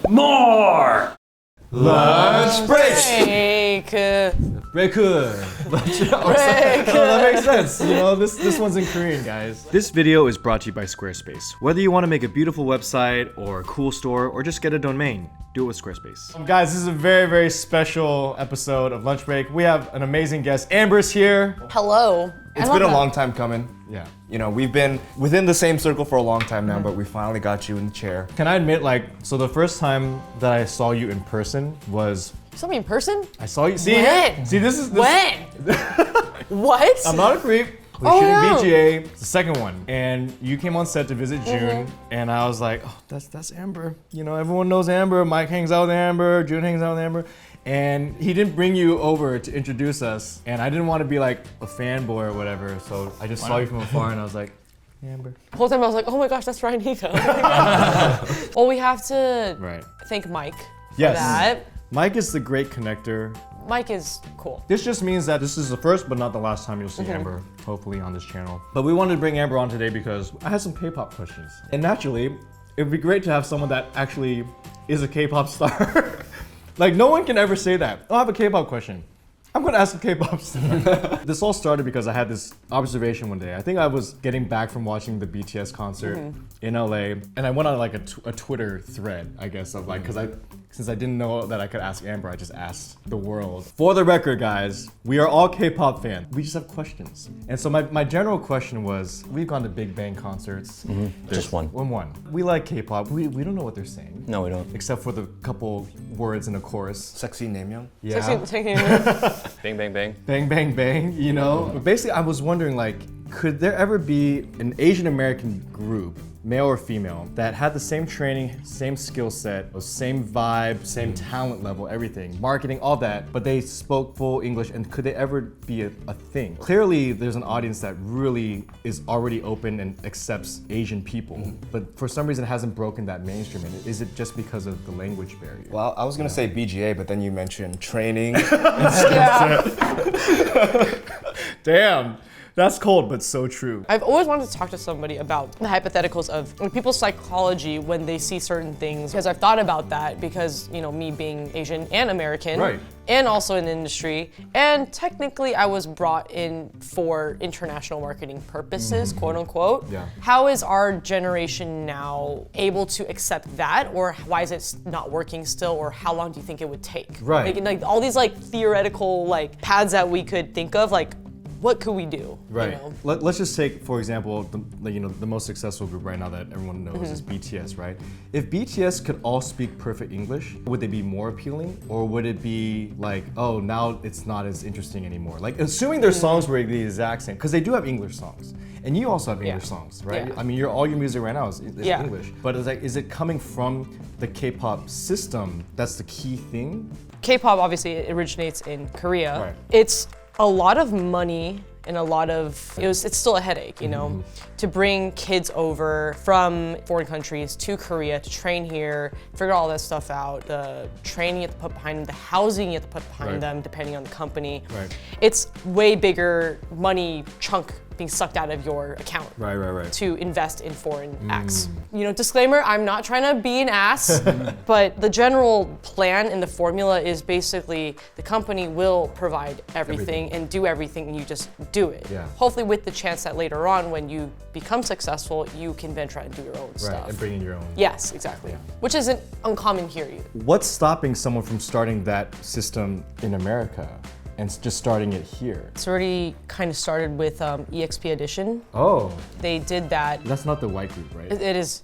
More! Lunch break! Break. That makes sense. You know, this one's in Korean, guys. This video is brought to you by Squarespace. Whether you want to make a beautiful website or a cool store or just get a domain, do it with Squarespace. Guys, this is a very, very special episode of Lunch Break. We have an amazing guest. Amber's here. Hello. It's been a long time coming. Yeah. You know, we've been within the same circle for a long time now, but we finally got you in the chair. Can I admit, so the first time that I saw you in person was... You saw me in person? I saw you. See, When? See, this is... When? What? I'm not a creep. We're shooting BGA, it's the second one, and you came on set to visit June, and I was like, oh, that's Amber. You know, everyone knows Amber. Mike hangs out with Amber. June hangs out with Amber, and he didn't bring you over to introduce us, and I didn't want to be like a fanboy or whatever, so I just saw you from afar, and I was like, Amber. The whole time I was like, oh my gosh, that's Ryanita. Well, we have to thank Mike for that. Mike is the great connector. Mike is cool. This just means that this is the first but not the last time you'll see Amber, hopefully, on this channel. But we wanted to bring Amber on today because I had some K-pop questions. And naturally, it would be great to have someone that actually is a K-pop star. Like, no one can ever say that. Oh, I have a K-pop question. I'm gonna ask a K-pop star. This all started because I had this observation one day. I think I was getting back from watching the BTS concert in LA, and I went on like a Twitter thread, I guess, of like, since I didn't know that I could ask Amber, I just asked the world. For the record, guys, we are all K-pop fans. We just have questions. And so my general question was, we've gone to Big Bang concerts. Just one. One. We like K-pop. We don't know what they're saying. No, we don't. Except for the couple words in a chorus. Sexy Naemyeon. Yeah. Bang, bang, bang. Bang, bang, bang, you know? But basically, I was wondering, like, could there ever be an Asian American group, male or female, that had the same training, same skill set, same vibe, same talent level, everything, marketing, all that, but they spoke full English, and could they ever be a thing? Clearly, there's an audience that really is already open and accepts Asian people, but for some reason it hasn't broken that mainstream. And is it just because of the language barrier? Well, I was gonna say BGA, but then you mentioned training. Damn. That's cold, but so true. I've always wanted to talk to somebody about the hypotheticals of people's psychology when they see certain things, because I've thought about that because, you know, me being Asian and American, and also in the industry, and technically I was brought in for international marketing purposes, quote unquote. How is our generation now able to accept that, or why is it not working still, or how long do you think it would take? Like all these like theoretical like paths that we could think of, like, what could we do? Right. You know? Let's just take, for example, the most successful group right now that everyone knows is BTS, right? If BTS could all speak perfect English, would they be more appealing, or would it be like, oh, now it's not as interesting anymore? Like, assuming their songs were the exact same, because they do have English songs, and you also have English songs, right? I mean, all your music right now is English, but it's like, is it coming from the K-pop system? That's the key thing. K-pop obviously originates in Korea. It's a lot of money and a lot of, it's still a headache, you know, to bring kids over from foreign countries to Korea to train here, figure all that stuff out, the training you have to put behind them, the housing you have to put behind them, depending on the company. It's way bigger money chunk being sucked out of your account to invest in foreign acts. You know, disclaimer, I'm not trying to be an ass, but the general plan and the formula is basically the company will provide everything and do everything, and you just do it. Hopefully with the chance that later on when you become successful, you can then try and do your own stuff. And bring in your own. Yes, exactly. Which isn't uncommon here either. What's stopping someone from starting that system in America and just starting it here? It's already kind of started with EXP Edition. Oh. They did that. That's not the white group, right? It is.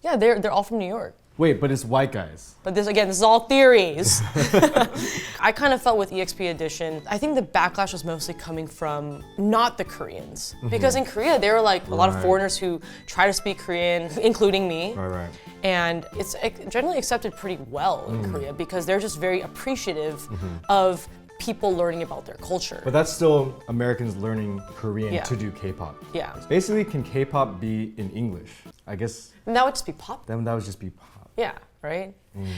Yeah, they're all from New York. Wait, but it's white guys. But this is all theories. I kind of felt with EXP Edition, I think the backlash was mostly coming from not the Koreans. Because in Korea, there were like a lot of foreigners who try to speak Korean, including me. And it's generally accepted pretty well in Korea because they're just very appreciative of people learning about their culture. But that's still Americans learning Korean to do K-pop. Basically, can K-pop be in English? I guess. And that would just be pop. Then that would just be pop. Yeah, right?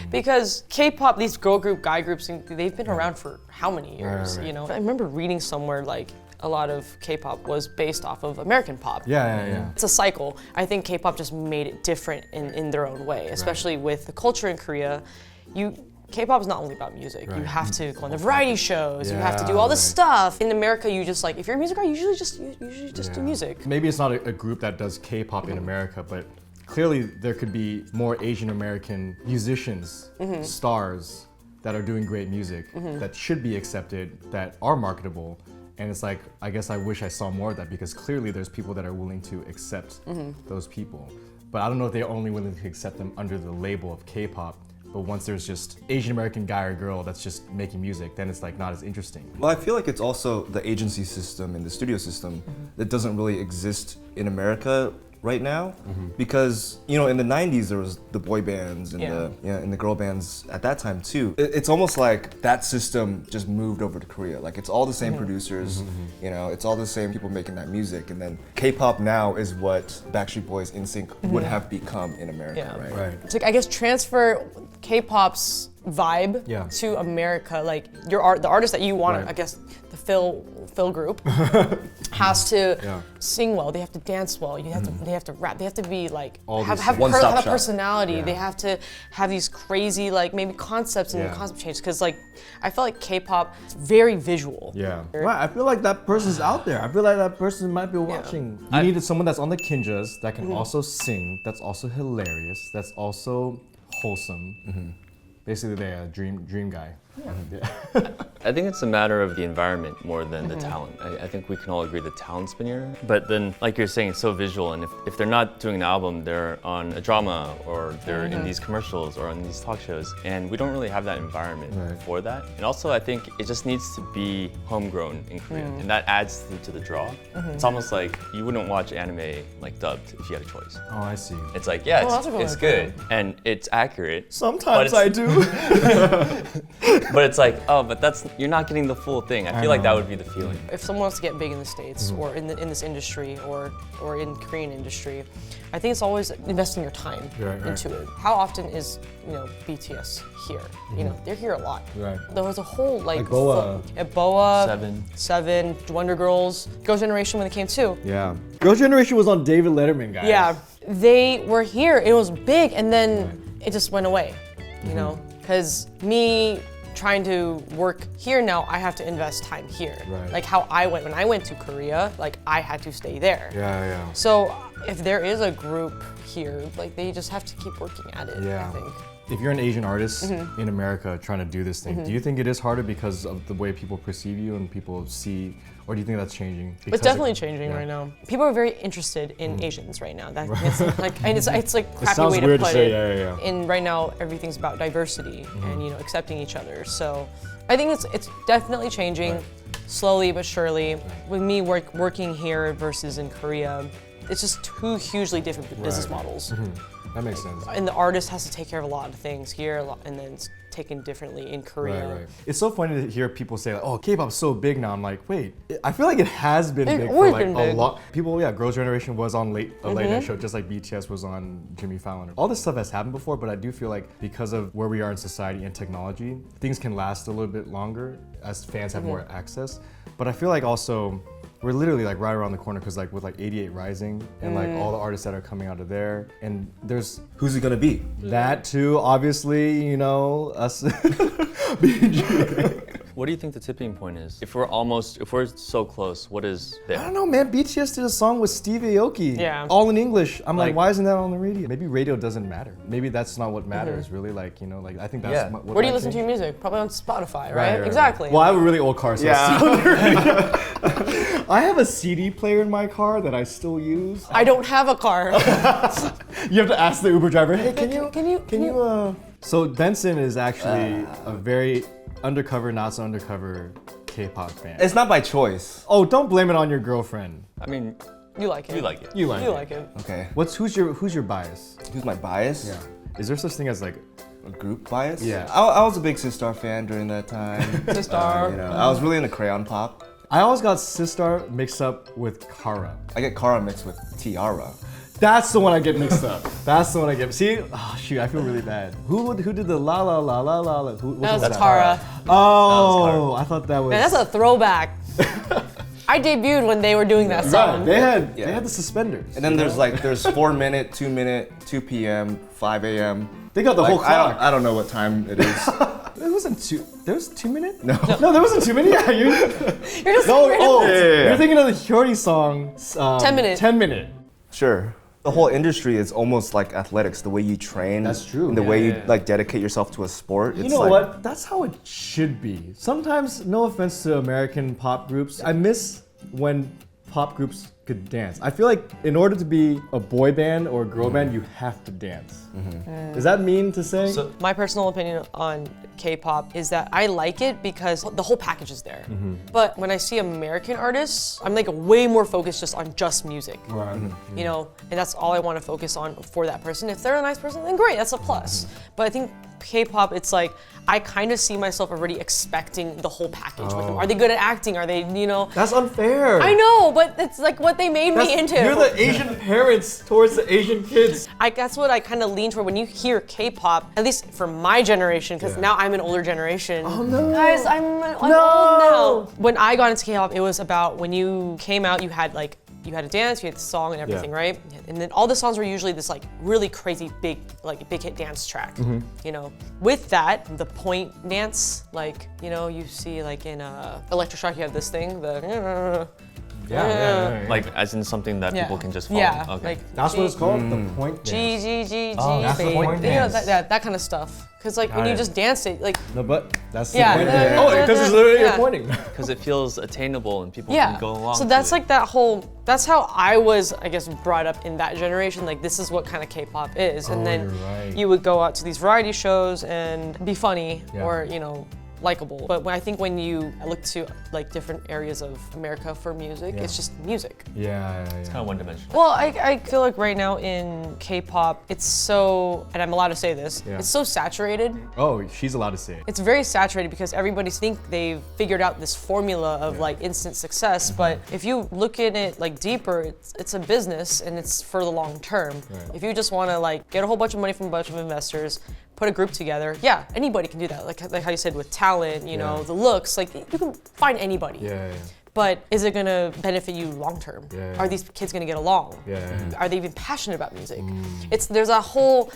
Because K-pop, these girl group, guy groups, they've been around for how many years, you know? I remember reading somewhere like a lot of K-pop was based off of American pop. Yeah. It's a cycle. I think K-pop just made it different in their own way, especially with the culture in Korea. K-pop is not only about music. You have to go on the variety shows. You have to do all this stuff. In America, you just like, if you're a music artist, you usually just do music. Maybe it's not a group that does K-pop in America, but clearly there could be more Asian American musicians, stars that are doing great music that should be accepted, that are marketable. And it's like, I guess I wish I saw more of that, because clearly there's people that are willing to accept those people. But I don't know if they're only willing to accept them under the label of K-pop. But once there's just Asian American guy or girl that's just making music, then it's like not as interesting. Well, I feel like it's also the agency system and the studio system that doesn't really exist in America right now, because in the 90s there was the boy bands and the girl bands at that time too. It's almost like that system just moved over to Korea. Like it's all the same producers, it's all the same people making that music, and then K-pop now is what Backstreet Boys, NSYNC would have become in America, right? It's like, I guess, transfer K-pop's vibe to America. Like the artist that you want, I guess, the Phil group has to sing well. They have to dance well. They have to rap. They have to be like have a personality. Yeah. They have to have these crazy like maybe concepts and concept changes. Because like I feel like K-pop is very visual. Yeah. Right. I feel like that person's out there. I feel like that person might be watching. You needed someone that's on the Kinjas that can also sing. That's also hilarious. That's also wholesome. Basically, they're a dream guy. I think it's a matter of the environment more than the talent. I think we can all agree the talent's been here. But then, like you're saying, it's so visual, and if they're not doing an album, they're on a drama, or they're in these commercials, or on these talk shows, and we don't really have that environment for that. And also, I think it just needs to be homegrown in Korea, and that adds to the draw. It's almost like you wouldn't watch anime like dubbed if you had a choice. Oh, I see. It's like, it's good, and it's accurate. Sometimes I do. But it's like, but you're not getting the full thing. I feel like that would be the feeling. If someone wants to get big in the States or in this industry or in Korean industry, I think it's always investing your time into it. How often is BTS here? They're here a lot. Right. There was a whole like BoA. BoA, Seven, Wonder Girls, Girls' Generation when they came too. Yeah. Girls' Generation was on David Letterman, guys. Yeah, they were here. It was big, and then it just went away. Because me trying to work here now, I have to invest time here. Right. Like how when I went to Korea, like I had to stay there. Yeah. So if there is a group here, like they just have to keep working at it, I think. If you're an Asian artist in America trying to do this thing, do you think it is harder because of the way people perceive you and people see, or do you think that's changing? It's definitely changing right now. People are very interested in Asians right now. It's like, and it's like a crappy way to put it. And right now everything's about diversity and accepting each other. So I think it's definitely changing, slowly but surely. With me working here versus in Korea, it's just two hugely different business models. That makes sense. And the artist has to take care of a lot of things here, and then it's taken differently in Korea. Right. It's so funny to hear people say, like, "Oh, K-pop's so big now." I'm like, wait, I feel like it has been big for like a lot. People, Girls' Generation was on a late night show, just like BTS was on Jimmy Fallon. All this stuff has happened before, but I do feel like because of where we are in society and technology, things can last a little bit longer as fans have more access. But I feel like also, we're literally like right around the corner because like with like 88 Rising and like all the artists that are coming out of there, and there's Who's it gonna be? that too, obviously, us. What do you think the tipping point is? If we're so close, what is there? I don't know, man. BTS did a song with Steve Aoki. Yeah. All in English. I'm like, why isn't that on the radio? Maybe radio doesn't matter. Maybe that's not what matters, really. Like, like I think that's what Where do you listen to your music? Probably on Spotify, right? Exactly. Well, I have a really old car, so I have a CD player in my car that I still use. I don't have a car. You have to ask the Uber driver, hey, can you? Can So Benson is actually a very undercover, not so undercover K-pop fan. It's not by choice. Oh, don't blame it on your girlfriend. I mean, You like it. you like it. You like You it. like it. Okay. Who's your bias? Who's my bias? Yeah. Is there such thing as like A group bias? Yeah. I was a big Sistar fan during that time. Sistar. I was really into crayon pop. I always got Sistar mixed up with Kara. I get Kara mixed with Tiara. That's the one I get mixed up. That's the one I get. See, oh shoot, I feel really bad. Who did the la la la la la la? That was Tara. Oh, I thought that was. Man, that's a throwback. I debuted when they were doing that Right, song. they had the suspenders. And then there's 4 minute, 2 minute, 2 p.m., 5 a.m. They got the whole clock. I don't know what time it is. It wasn't two. There was 2 minutes. No. No, there wasn't 2 minutes. Yeah, you. You're just No, oh, yeah. you're thinking of the Hyori song. 10 minute. 10 minute. Sure. The whole industry is almost like athletics. The way you train. That's true. And the way Yeah, you like dedicate yourself to a sport. You it's know like, what? That's how it should be. Sometimes, no offense to American pop groups, I miss when pop groups could dance. I feel like in order to be a boy band or a girl band, you have to dance. Does that mean to say? My personal opinion on K-pop is that I like it because the whole package is there. But when I see American artists, I'm like way more focused just on just music. Right. You know, and that's all I want to focus on for that person. If they're a nice person, then great, that's a plus. But I think K-pop, it's like, I kind of see myself already expecting the whole package with them. Are they good at acting? Are they, you know? That's unfair. I know, but it's like what they made me into. You're the Asian parents towards the Asian kids. That's what I kind of lean toward when you hear K-pop, at least for my generation, because now I'm an older generation. Oh no. Guys, I'm old now. When I got into K-pop, it was about when you came out, you had a dance, you had the song and everything, right? And then all the songs were usually this like really crazy big hit dance track, you know? With that, the point dance, like, you know, you see like in Electroshock, you have this thing, the Yeah. Like as in something that people can just follow. Yeah, Okay. like That's what it's called, the point dance. G, that's the baby. point You know, dance. that kind of stuff. Cause like when Got you it. just dance it, like No, but that's Yeah. the point Yeah. dance. Oh, because it's literally Yeah. you're pointing. Because it feels attainable and people yeah. can go along. So to that's it. like that's how I was, I guess, brought up in that generation. Like this is what kind of K-pop is, and then you're right. you would go out to these variety shows and be funny Yeah. or you know likable. But I think when I look to like different areas of America for music, it's just music. Yeah. Kind of one-dimensional. Well, I feel like right now in K-pop, it's so, and I'm allowed to say this, it's so saturated. Oh, she's allowed to say it. It's very saturated because everybody think they've figured out this formula of like instant success, but if you look at it like deeper, it's a business and it's for the long term. If you just want to like get a whole bunch of money from a bunch of investors, put a group together, yeah, anybody can do that. Like how you said with talent, you know, the looks, like you can find anybody. Yeah. But is it gonna benefit you long term? Yeah. Are these kids gonna get along? Yeah. Are they even passionate about music? There's a whole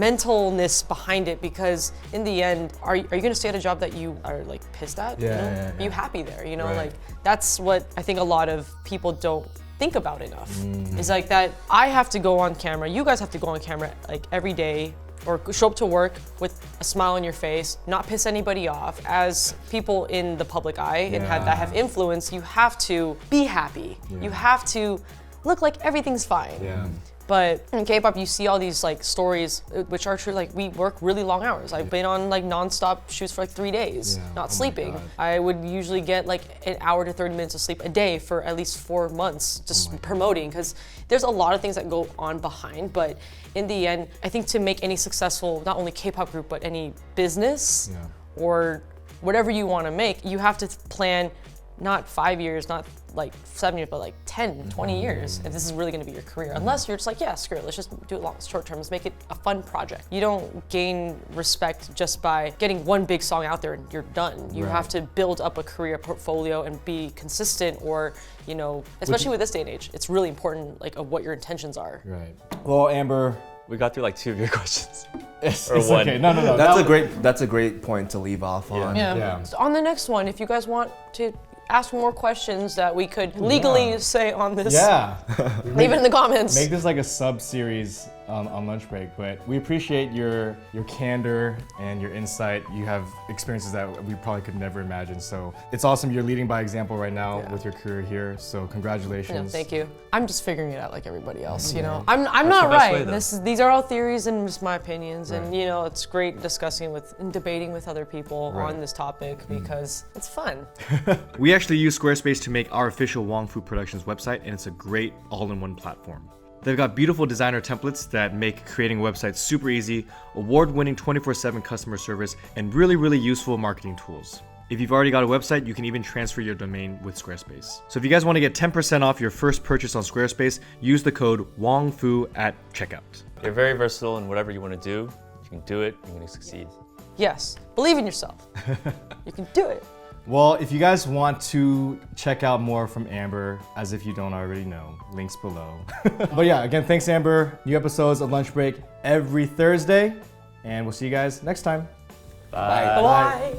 mentalness behind it because in the end, are you gonna stay at a job that you are like pissed at? Yeah, You know? yeah, Are you happy there? You know, Right. like that's what I think a lot of people don't think about enough. It's like that I have to go on camera, you guys have to go on camera like every day or show up to work with a smile on your face, not piss anybody off. As people in the public eye and that have influence, you have to be happy. You have to look like everything's fine. Yeah. But in K-pop, you see all these like stories, which are true. Like we work really long hours. I've been on like non-stop shoots for like 3 days, not sleeping. God. I would usually get like an hour to 30 minutes of sleep a day for at least 4 months, just promoting. Because there's a lot of things that go on behind. But in the end, I think to make any successful, not only K-pop group, but any business or whatever you want to make, you have to plan not 5 years, not like 7 years, but like 10, 20 years, if this is really gonna be your career. Unless you're just like, yeah, screw it, let's just do it long, short term, let's make it a fun project. You don't gain respect just by getting one big song out there and you're done. You have to build up a career portfolio and be consistent or, you know, especially with this day and age, it's really important like of what your intentions are. Right. Well, Amber, We got through like 2 of your questions. it's Or one. okay. No. That's a great point to leave off on. Yeah. So on the next one, if you guys want to ask more questions that we could legally say on this, Yeah. leave it in the comments. Make this like a sub-series on lunch break, but we appreciate your candor and your insight. You have experiences that we probably could never imagine. So it's awesome. You're leading by example right now with your career here. So congratulations. No, thank you. I'm just figuring it out like everybody else, you know. I'm not the best way, right. though. These are all theories and just my opinions, and you know, it's great discussing and debating with other people on this topic because it's fun. We actually use Squarespace to make our official Wong Fu Productions website, and it's a great all-in-one platform. They've got beautiful designer templates that make creating websites super easy, award-winning 24/7 customer service, and really useful marketing tools. If you've already got a website, you can even transfer your domain with Squarespace. So if you guys want to get 10% off your first purchase on Squarespace, use the code WONGFU at checkout. You're very versatile in whatever you want to do. You can do it, you're going to succeed. Yes, believe in yourself. You can do it. Well, if you guys want to check out more from Amber, as if you don't already know, links below. But yeah, again, thanks Amber. New episodes of Lunch Break every Thursday, and we'll see you guys next time. Bye. Bye.